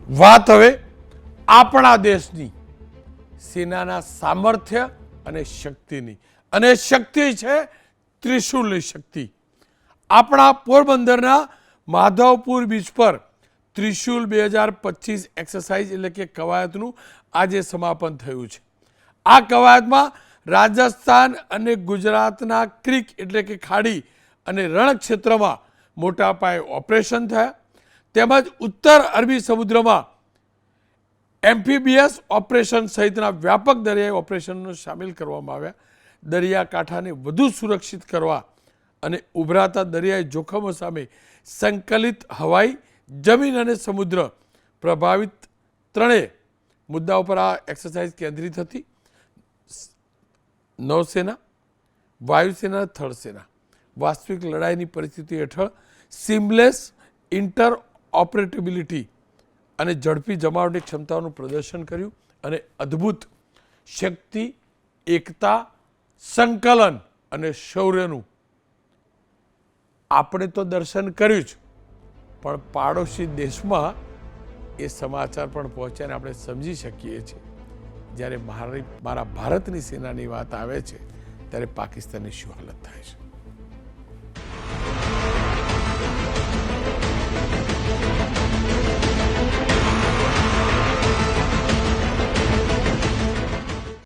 વાત હવે આપણા દેશની સેનાના સામર્થ્ય અને શક્તિની, અને શક્તિ છે ત્રિશુલની શક્તિ. આપણા પોરબંદરના માધવપુર બીચ પર ત્રિશુલ 2025 એક્સરસાઇઝ એટલે કે કવાયતનું આજે સમાપન થયું છે. આ કવાયતમાં રાજસ્થાન અને ગુજરાતના ક્રીક એટલે કે ખાડી અને રણ ક્ષેત્રમાં મોટા પાયે ઓપરેશન થયા, તેમજ ઉત્તર અરબી સમુદ્રમાં એમ્ફીબિયસ ઓપરેશન સહિતના વ્યાપક દરિયાઈ ઓપરેશનનો સામેલ કરવામાં આવ્યા. દરિયાકાંઠાને વધુ સુરક્ષિત કરવા અને ઉભરાતા દરિયાઈ જોખમો સામે સંકલિત હવાઈ, જમીન અને સમુદ્ર પ્રભાવિત ત્રણેય મુદ્દાઓ પર આ એક્સરસાઇઝ કેન્દ્રિત હતી. નૌસેના, વાયુસેના, થળ સેના વાસ્તવિક લડાઈની પરિસ્થિતિ હેઠળ સિમલેસ ઇન્ટર ઓપરેટેબિલિટી અને ઝડપી જમાવટની ક્ષમતાઓનું પ્રદર્શન કર્યું અને અદ્ભુત શક્તિ, એકતા, સંકલન અને શૌર્યનું આપણે તો દર્શન કર્યું જ, પણ પાડોશી દેશમાં એ સમાચાર પણ પહોંચ્યા અને આપણે સમજી શકીએ છીએ જ્યારે મારા ભારતની સેનાની વાત આવે છે ત્યારે પાકિસ્તાનની શું હાલત થાય છે.